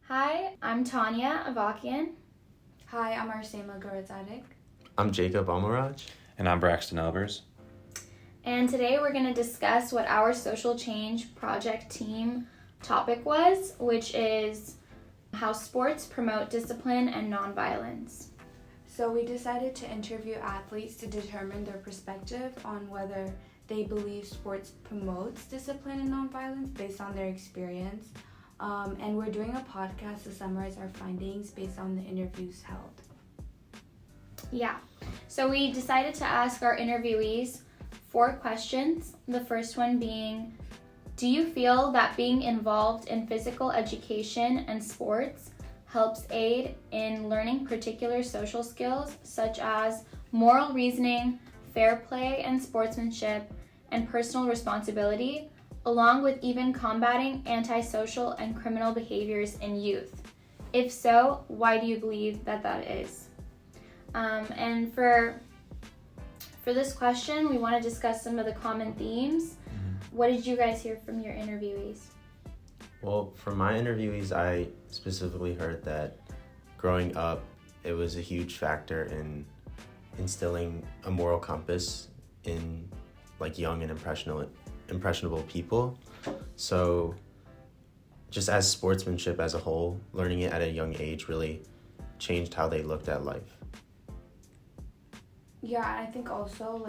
Hi, I'm Tanya Avakian. Hi, I'm Arsema Gorodzadik. I'm Jacob Amaraj. And I'm Braxton Elbers. And today we're going to discuss what our social change project team topic was, which is how sports promote discipline and nonviolence. So we decided to interview athletes to determine their perspective on whether they believe sports promotes discipline and nonviolence based on their experience. And we're doing a podcast to summarize our findings based on the interviews held. Yeah, so we decided to ask our interviewees 4 questions. The first one being, do you feel that being involved in physical education and sports helps aid in learning particular social skills such as moral reasoning, fair play and sportsmanship, and personal responsibility, along with even combating antisocial and criminal behaviors in youth? If so, why do you believe that is? And for this question, we want to discuss some of the common themes. What did you guys hear from your interviewees? Well, from my interviewees, I specifically heard that growing up, it was a huge factor in instilling a moral compass in young and impressionable people. So just as sportsmanship as a whole, learning it at a young age really changed how they looked at life. Yeah, I think also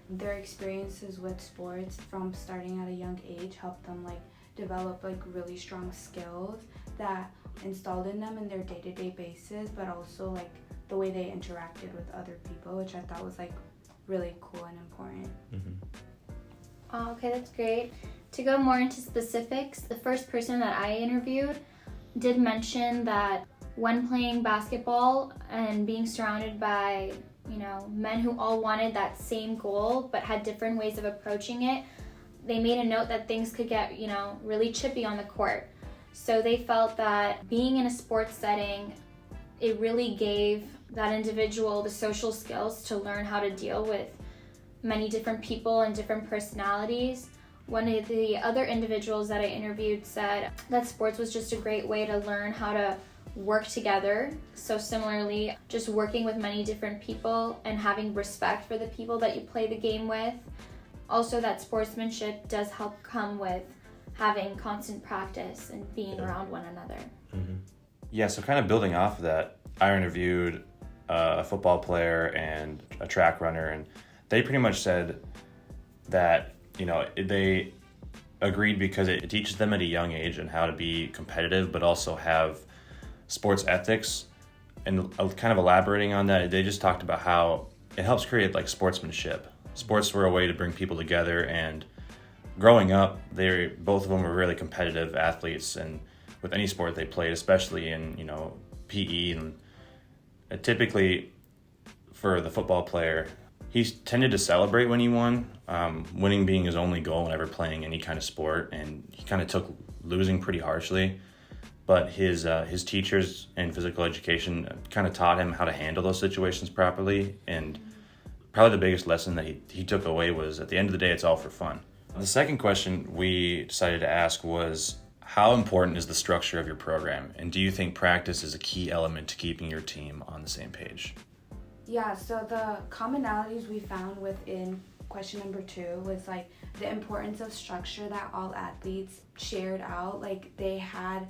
their experiences with sports from starting at a young age helped them develop really strong skills that installed in them in their day-to-day basis, but also the way they interacted with other people, which I thought was really cool and important. Mm-hmm. Okay, that's great. To go more into specifics, the first person that I interviewed did mention that when playing basketball and being surrounded by men who all wanted that same goal but had different ways of approaching it, they made a note that things could get, really chippy on the court. So they felt that being in a sports setting, it really gave that individual the social skills to learn how to deal with many different people and different personalities. One of the other individuals that I interviewed said that sports was just a great way to learn how to work together. So similarly, just working with many different people and having respect for the people that you play the game with. Also, that sportsmanship does help come with having constant practice and being around one another. Mm-hmm. Yeah, so kind of building off of that, I interviewed a football player and a track runner, and they pretty much said that, they agreed because it teaches them at a young age and how to be competitive, but also have sports ethics. And kind of elaborating on that, they just talked about how it helps create sportsmanship. Sports were a way to bring people together, and growing up, both of them were really competitive athletes, and with any sport they played, especially in PE, and typically for the football player, he tended to celebrate when he won, winning being his only goal whenever playing any kind of sport, and he kind of took losing pretty harshly. But his teachers in physical education kind of taught him how to handle those situations properly, and probably the biggest lesson that he took away was, at the end of the day, it's all for fun. The second question we decided to ask was, how important is the structure of your program, and do you think practice is a key element to keeping your team on the same page? Yeah, so the commonalities we found within question number 2 was the importance of structure that all athletes shared out. They had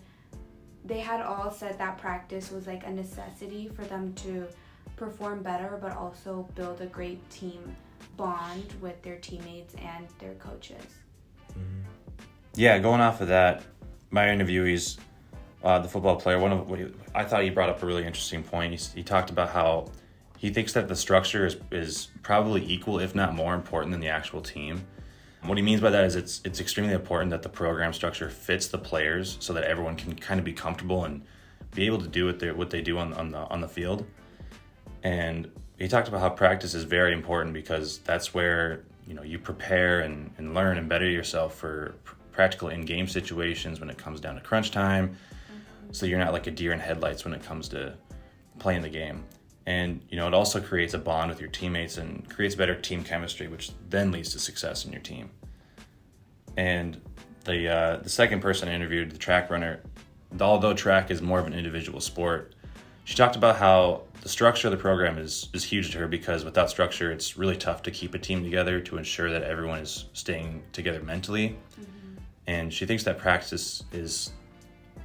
all said that practice was a necessity for them to perform better, but also build a great team bond with their teammates and their coaches. Mm-hmm. Yeah, going off of that, my interviewees, the football player, I thought he brought up a really interesting point. He talked about how he thinks that the structure is probably equal, if not more important than the actual team. What he means by that is it's extremely important that the program structure fits the players so that everyone can kind of be comfortable and be able to do what they do on the field. And he talked about how practice is very important because that's where you prepare and learn and better yourself for practical in-game situations when it comes down to crunch time. Mm-hmm. So you're not like a deer in headlights when it comes to playing the game. And it also creates a bond with your teammates and creates better team chemistry, which then leads to success in your team. And the second person I interviewed, the track runner, although track is more of an individual sport, she talked about how the structure of the program is huge to her, because without structure, it's really tough to keep a team together to ensure that everyone is staying together mentally. And she thinks that practice is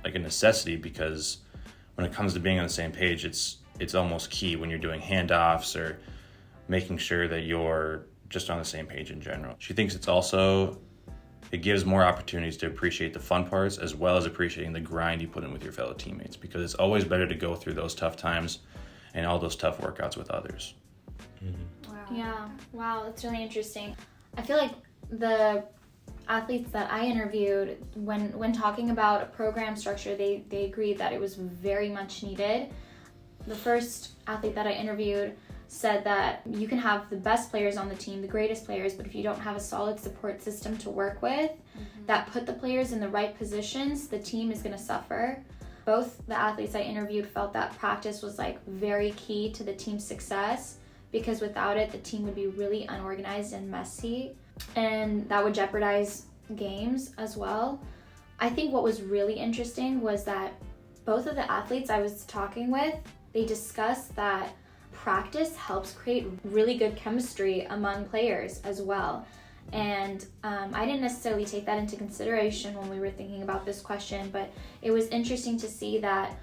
like a necessity, because when it comes to being on the same page, it's almost key when you're doing handoffs or making sure that you're just on the same page in general. She thinks it gives more opportunities to appreciate the fun parts, as well as appreciating the grind you put in with your fellow teammates, because it's always better to go through those tough times and all those tough workouts with others. Wow. Yeah, wow, that's really interesting. I feel like the athletes that I interviewed, when talking about a program structure, they agreed that it was very much needed. The first athlete that I interviewed said that you can have the best players on the team, the greatest players, but if you don't have a solid support system to work with that put the players in the right positions, the team is going to suffer. Both the athletes I interviewed felt that practice was like very key to the team's success, because without it, the team would be really unorganized and messy, and that would jeopardize games as well. I think what was really interesting was that both of the athletes I was talking with, they discussed that practice helps create really good chemistry among players as well. And I didn't necessarily take that into consideration when we were thinking about this question, but it was interesting to see that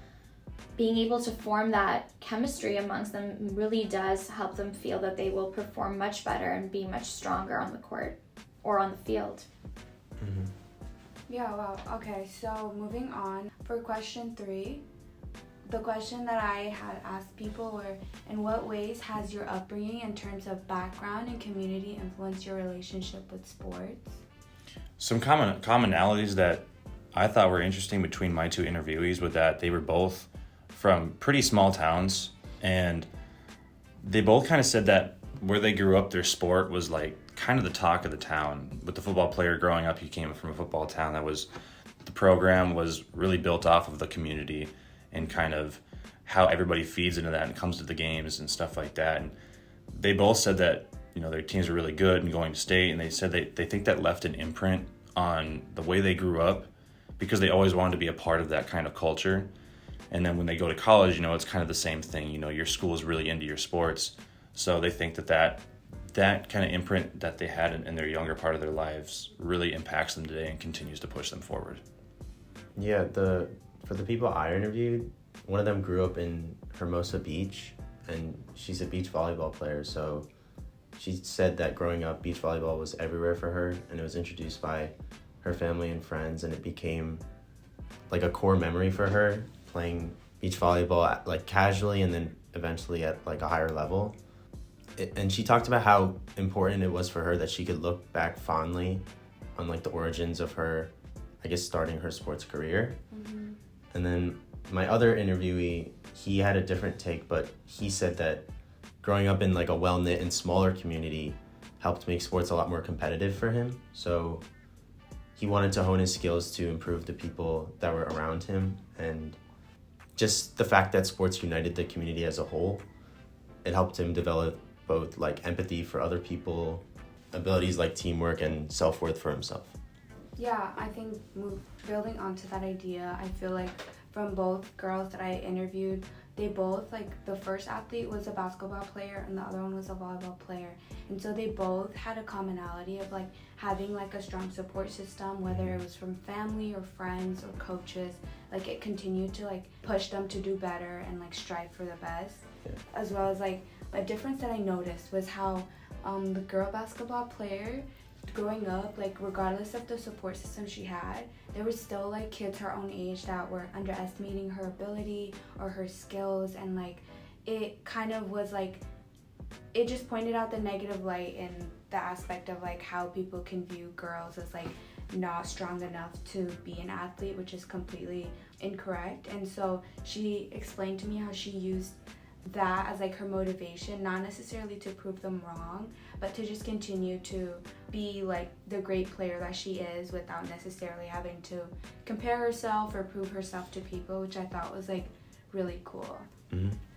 being able to form that chemistry amongst them really does help them feel that they will perform much better and be much stronger on the court or on the field. Yeah, wow. Okay, so moving on. For question 3, the question that I had asked people were, in what ways has your upbringing in terms of background and community influenced your relationship with sports? Some commonalities that I thought were interesting between my two interviewees was that they were both from pretty small towns, and they both kind of said that where they grew up, their sport was like kind of the talk of the town. With the football player growing up, he came from a football town the program was really built off of the community and kind of how everybody feeds into that and comes to the games and stuff like that. And they both said that, their teams were really good and going to state, and they said they think that left an imprint on the way they grew up, because they always wanted to be a part of that kind of culture. And then when they go to college, it's kind of the same thing. Your school is really into your sports. So they think that kind of imprint that they had in their younger part of their lives really impacts them today and continues to push them forward. Yeah, for the people I interviewed, one of them grew up in Hermosa Beach, and she's a beach volleyball player. So she said that growing up, beach volleyball was everywhere for her, and it was introduced by her family and friends, and it became like a core memory for her, playing beach volleyball like casually and then eventually at like a higher level. And she talked about how important it was for her that she could look back fondly on like the origins of her, I guess, starting her sports career. And then my other interviewee, he had a different take, but he said that growing up in like a well-knit and smaller community helped make sports a lot more competitive for him. So he wanted to hone his skills to improve the people that were around him, and just the fact that sports united the community as a whole, it helped him develop both like empathy for other people, abilities like teamwork, and self-worth for himself. Yeah, I think building onto that idea, I feel like from both girls that I interviewed, they both, like the first athlete was a basketball player and the other one was a volleyball player. And so they both had a commonality of like having like a strong support system, whether it was from family or friends or coaches. Like it continued to like push them to do better and like strive for the best. Yeah. As well as like a difference that I noticed was how the girl basketball player, growing up, like regardless of the support system she had, there were still like kids her own age that were underestimating her ability or her skills, and like it kind of was like, it just pointed out the negative light in the aspect of like how people can view girls as like not strong enough to be an athlete, which is completely incorrect. And so she explained to me how she used that as like her motivation, not necessarily to prove them wrong, but to just continue to be like the great player that she is without necessarily having to compare herself or prove herself to people, which I thought was like really cool.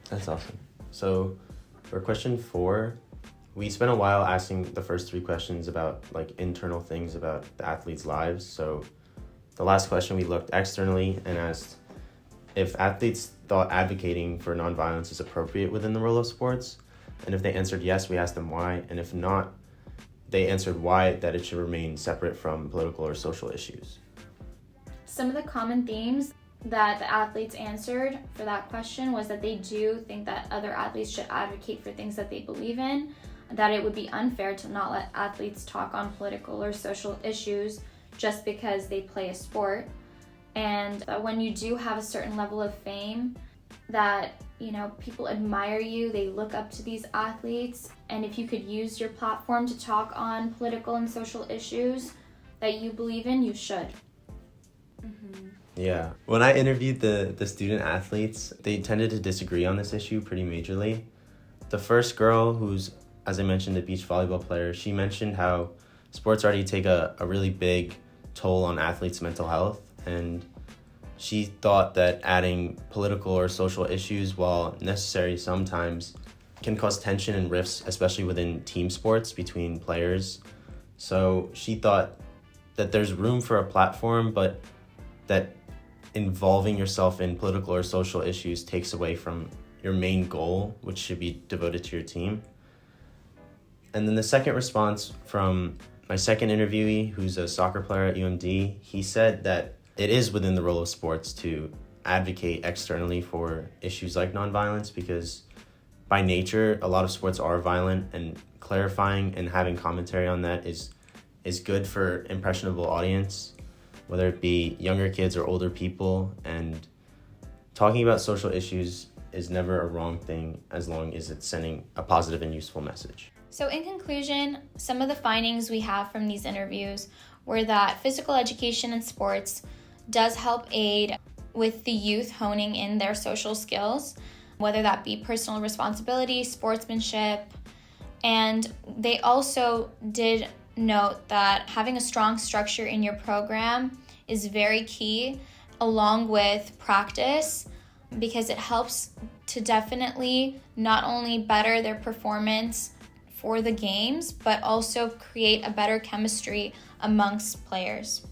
That's awesome. So for question 4, we spent a while asking the first 3 questions about like internal things about the athletes' lives. So The last question, we looked externally and asked if athletes thought advocating for nonviolence is appropriate within the role of sports. And if they answered yes, we asked them why. And if not, they answered why, that it should remain separate from political or social issues. Some of the common themes that the athletes answered for that question was that they do think that other athletes should advocate for things that they believe in, that it would be unfair to not let athletes talk on political or social issues just because they play a sport, and that when you do have a certain level of fame, that people admire you, they look up to these athletes, and if you could use your platform to talk on political and social issues that you believe in, you should. Mm-hmm. Yeah. When I interviewed the student athletes, they tended to disagree on this issue pretty majorly. The first girl, who's, as I mentioned, a beach volleyball player, she mentioned how sports already take a really big toll on athletes' mental health, and she thought that adding political or social issues, while necessary sometimes, can cause tension and rifts, especially within team sports between players. So she thought that there's room for a platform, but that involving yourself in political or social issues takes away from your main goal, which should be devoted to your team. And then the second response from my second interviewee, who's a soccer player at UMD, he said that it is within the role of sports to advocate externally for issues like nonviolence, because by nature, a lot of sports are violent, and clarifying and having commentary on that is good for impressionable audience, whether it be younger kids or older people. And talking about social issues is never a wrong thing as long as it's sending a positive and useful message. So in conclusion, some of the findings we have from these interviews were that physical education in sports does help aid with the youth honing in their social skills, whether that be personal responsibility, sportsmanship. And they also did note that having a strong structure in your program is very key, along with practice, because it helps to definitely not only better their performance for the games, but also create a better chemistry amongst players.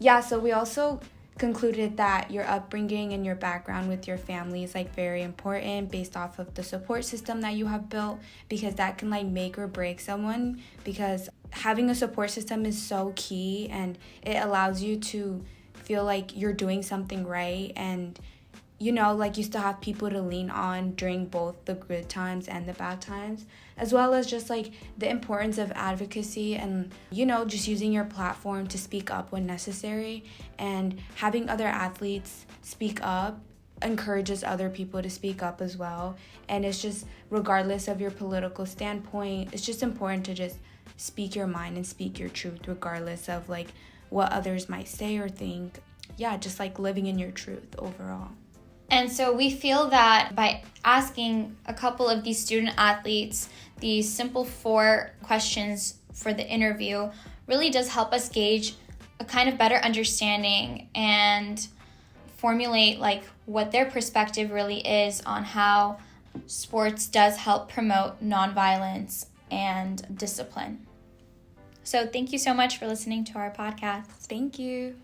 Yeah, so we also concluded that your upbringing and your background with your family is very important, based off of the support system that you have built, because that can make or break someone, because having a support system is so key, and it allows you to feel like you're doing something right, and you still have people to lean on during both the good times and the bad times, as well as just the importance of advocacy and just using your platform to speak up when necessary, and having other athletes speak up encourages other people to speak up as well. And it's just, regardless of your political standpoint, it's just important to just speak your mind and speak your truth, regardless of what others might say or think. Yeah, just living in your truth overall. And so we feel that by asking a couple of these student athletes these simple 4 questions for the interview really does help us gauge a kind of better understanding and formulate what their perspective really is on how sports does help promote nonviolence and discipline. So thank you so much for listening to our podcast. Thank you.